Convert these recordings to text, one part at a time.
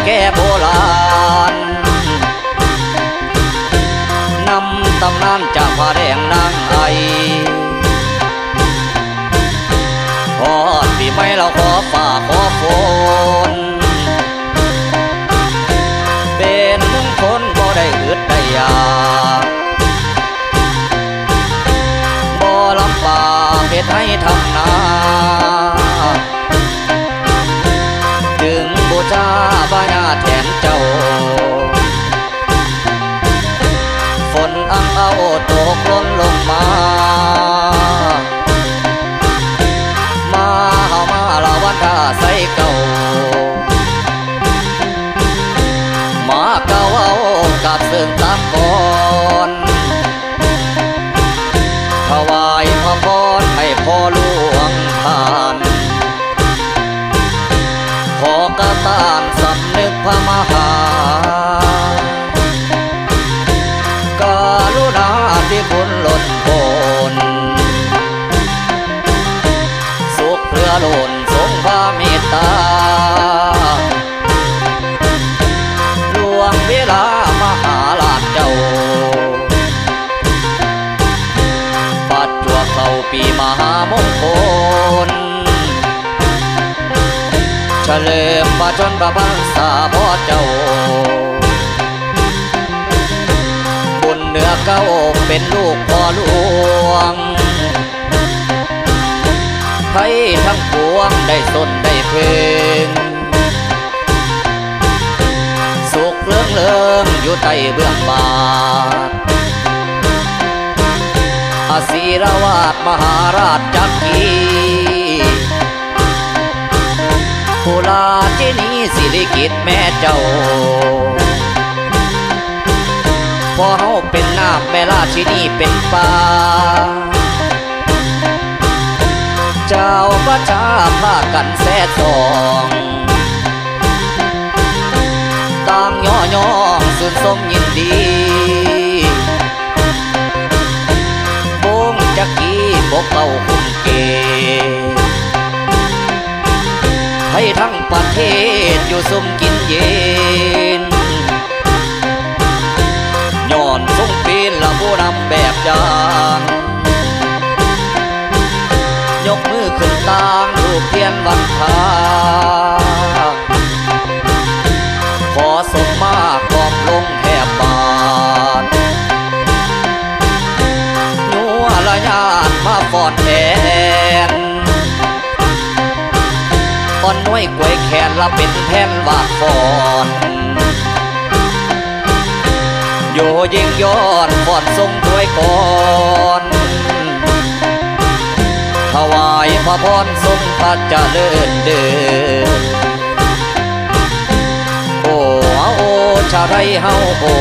แก่โบราณนำตำนานจากผ้าแดงนางไอพอปีใหม่เราขอฝ่าขอฝนเป็นมงคลบ่ได้อึดได้ยากบ่ลำบากเฮ็ดให้ทำนาจึงบูชาบายาแทนเจ้าฝนอังเอาตกล้นลงมาเฮามาละวันท่าใส่เก่ามาเก่าเอากับเสื่อมตามก่อนถวายพระพรให้พ่อหลวงท่านขอกระตานสำนึกพระมหากรุณาที่คุณล้นพ้นสุขเรือล้นทรงพระเมตตาหลวงเวลามหาราชเจ้าปัจจวบเข้าปีมหามงคลเฉลิมพระชนพระพรรษาพ่อเจ้าบุญเหนือเก้าเป็นลูกพ่อหลวงให้ทั้งปวงได้สนได้เพ่งสุขเลื่องเลื่องอยู่ใต้เบื้องบาทอาศิรวาสมหาราชจักรีผู้ลาที่นี้สิริกิติ์แม่เจ้าพอเฮาเป็นน้ำแม่ราชินีเป็นป่าเจ้าประชาพากันแซ่สองต่างย่อย่องสุนสมยินดีบงจักกีปกเป่าคุ้มเกให้ทั้งประเทศอยู่สุมกินเย็นย้อนทรงเป็นละผู้นำแบบอย่างยกมือขึ้นต่างรูปเทียนวันทาขอสมมากกอมลงแทบบาทนัวละญาติมาฟอดแทนอ่อนน้อยกวยแขนละเป็นแผ่นวาดฟอนโยยิงยอดฟอนทรงด้วยก่อนถวายพระพรทรงพระเจริญเดินโอ้โอ้ชาไรเฮาโอ้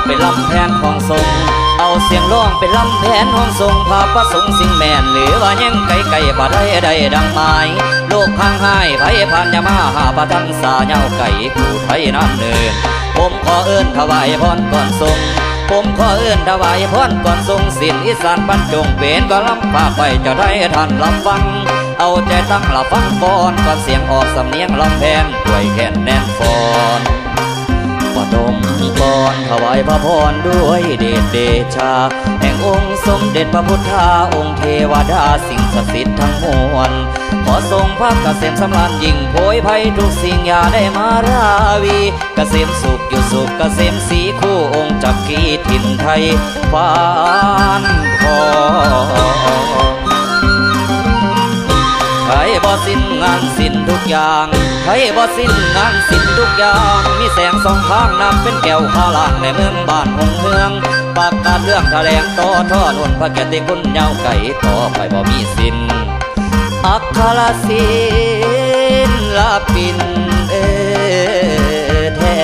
เป็นลำแทนของทรงเอาเสียงร้องเป็นลำแทนของทรงพาประสงค์สิ่งแม่นหรือว่ายังไก่ไก่บ่ได้ใดดังหมายโลกพังหายไผพันยามาหาประทังสาเงาไก่กูไทยน้ำเนินผมขอเอื้นถวายพรก่อนทรงผมขอเอื้นถวายพรก่อนทรงสิ้นอีสานบรรจงเป็นก็ลำฝากไปจะได้ท่านรับฟังเอาใจตั้งรับฟังก่อนก่อนเสียงออกสำเนียงลำแพนด้วยแค่นแน่นฟอนปฐมก่อนถวายพระพรด้วยเดชเดชาแห่งองค์สมเด็จพระพุทธาองค์เทวดาสิ่งศักดิ์สิทธิ์ทั้งมวลขอทรงพระเกษมสำราญยิ่งโผยภัยทุกสิ่งอย่าได้มาราวีเกษมสุขอยู่สุขเกษมสีคู่องค์จักรีถิ่นไทยฟ้านทองใครบ่สิ้นงานสิ้นทุกอย่างใครบ่สิ้นงานสิ้นทุกอย่างมีแสงสองข้างนำเป็นแก้วข้าลานในเมืองบ้านหงเมืองปากกาเรื่องแถลงต่อท่อนุ่นพระเกียรติคุณยาวไก่ต่อไปบ่มีสิ้น อักขรศิลปินแท้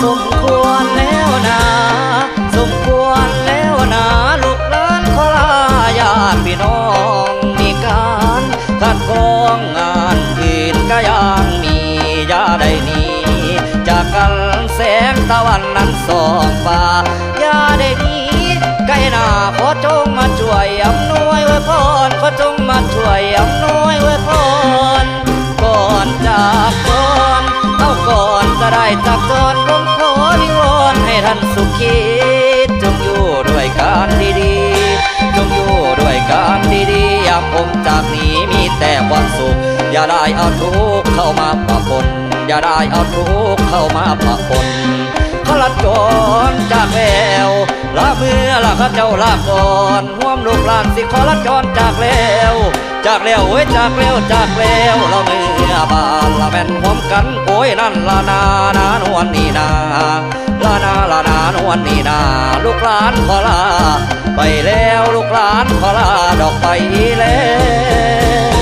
สมควรแล้วนะสมควรแล้วนะลูกหลานขอลาญาติพี่น้องมีการคัดกรองงานอื่นก็ยังมีอย่าได้หนีจากกันแสงตะวันนั้นส่องฟ้าอย่าได้หนีใกล้หน้าขอจงมาช่วยอำนวยไว้พรขอจงมาช่วยอำนวยไว้พรก่อนจากก่อนเอาก่อนจะได้จากก่อนผมขอวิงวอนให้ท่านสุขีจงอยู่ด้วยกันดีๆจงอยู่ด้วยกันดีๆอย่าผมจากนี้มีแต่ความสุขอย่าได้เอาทุกข์เข้ามาปะปนอย่าได้เอาทุกข์เข้ามาปะปนขลัดก่อนจากแล้วลาเมื่อลาข้าเจ้าลาก่อนห่วมลูกหลานสิขอลัดก่อนจากแล้วจากแล้วโอ้ยจากแล้วจากแล้วเราเมื่อบานละแม่นพร้อมกันโอ้ยนั่นละนานวลนี่นาละนานวลนี่นาลูกหลานขอลาไปแล้วลูกหลานขอลาดอกไปแล้ว